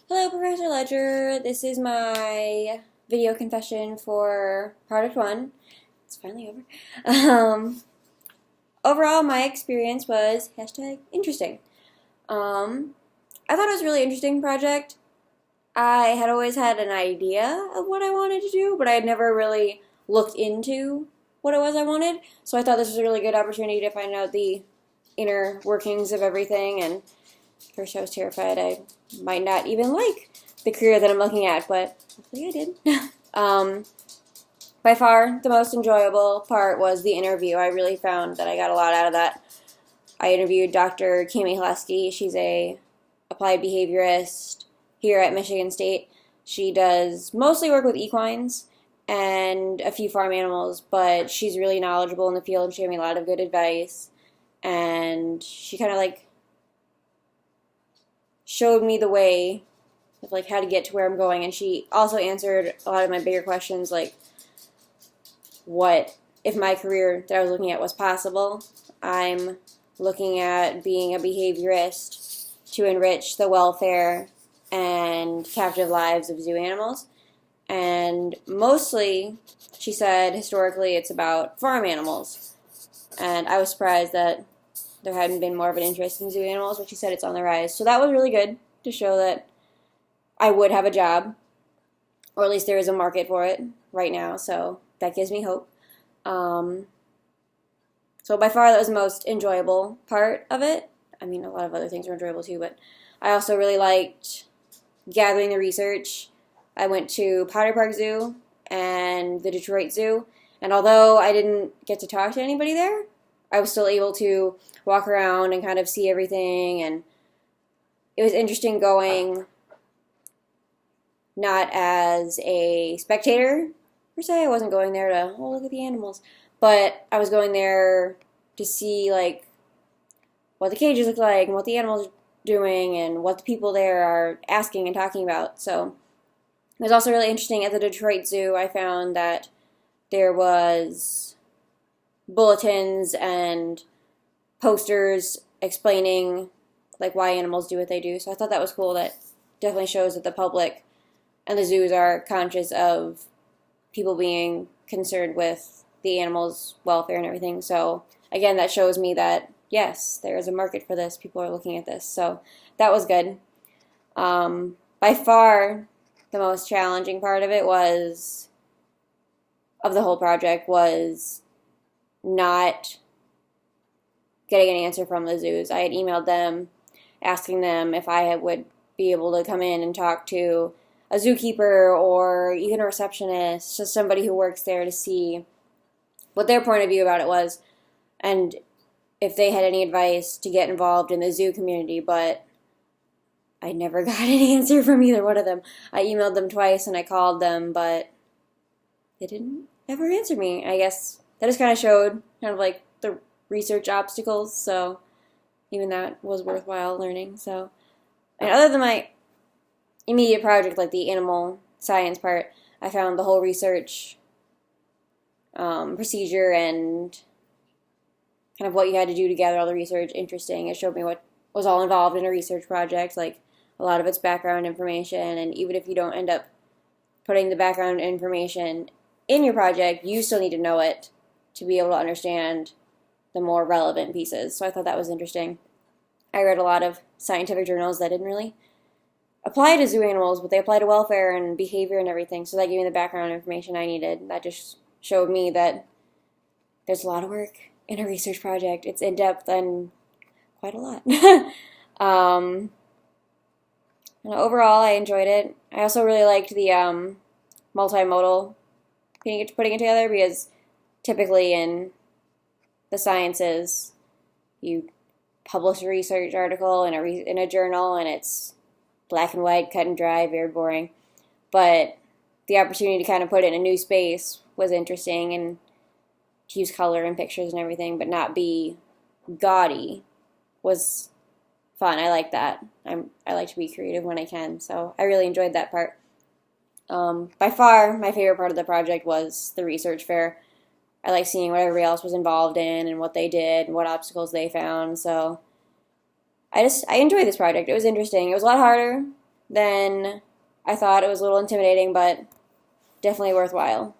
Hello, Professor Ledger. This is my video confession for Product 1. It's finally over. Overall, my experience was #interesting. Um, I thought it was a really interesting project. I had always had an idea of what I wanted to do, but I had never really looked into what it was I wanted. So I thought this was a really good opportunity to find out the inner workings of everything. And first, I was terrified I might not even like the career that I'm looking at, but hopefully I did. um, by far, the most enjoyable part was the interview. I really found that I got a lot out of that. I interviewed Dr. Cami Haleski. She's a applied behaviorist here at Michigan State. She does mostly work with equines and a few farm animals, but she's really knowledgeable in the field and she gave me a lot of good advice. And she kind of like showed me the way of like how to get to where I'm going, and she also answered a lot of my bigger questions, like what if my career that I was looking at was possible. I'm looking at being a behaviorist to enrich the welfare and captive lives of zoo animals, and mostly she said historically it's about farm animals, and I was surprised that there hadn't been more of an interest in zoo animals, but she said it's on the rise. So that was really good to show that I would have a job, or at least there is a market for it right now, so that gives me hope. Um, so by far that was the most enjoyable part of it. I mean, a lot of other things were enjoyable too, but I also really liked gathering the research. I went to Potter Park Zoo and the Detroit Zoo, and although I didn't get to talk to anybody there, I was still able to walk around and kind of see everything, and it was interesting going not as a spectator per se. I wasn't going there to look at the animals, but I was going there to see like what the cages look like and what the animals are doing and what the people there are asking and talking about. So it was also really interesting at the Detroit Zoo. I found that there was bulletins and posters explaining like why animals do what they do. So I thought that was cool. That definitely shows that the public and the zoos are conscious of people being concerned with the animals' welfare and everything. So again, that shows me that yes, there is a market for this. People are looking at this. So that was good. By far, the most challenging part of it was of the whole project was not getting an answer from the zoos. I had emailed them asking them if I would be able to come in and talk to a zookeeper or even a receptionist, just somebody who works there, to see what their point of view about it was and if they had any advice to get involved in the zoo community, but I never got an answer from either one of them. I emailed them twice and I called them, but they didn't ever answer me. I guess that just kind of showed kind of like the research obstacles, so even that was worthwhile learning. So, and other than my immediate project, like the animal science part, I found the whole research procedure and kind of what you had to do to gather all the research interesting. It showed me what was all involved in a research project, like a lot of its background information, and even if you don't end up putting the background information in your project, you still need to know it to be able to understand the more relevant pieces. So I thought that was interesting. I read a lot of scientific journals that didn't really apply to zoo animals, but they apply to welfare and behavior and everything. So that gave me the background information I needed. That just showed me that there's a lot of work in a research project. It's in depth and quite a lot. um, and overall, I enjoyed it. I also really liked the multimodal putting it together, because typically in the sciences, you publish a research article in a journal, and it's black and white, cut and dry, very boring. But the opportunity to kind of put it in a new space was interesting, and to use color and pictures and everything, but not be gaudy, was fun. I like that. I like to be creative when I can, so I really enjoyed that part. By far, my favorite part of the project was the research fair. I like seeing what everybody else was involved in and what they did and what obstacles they found. So I enjoyed this project. It was interesting. It was a lot harder then I thought it was a little intimidating, but definitely worthwhile.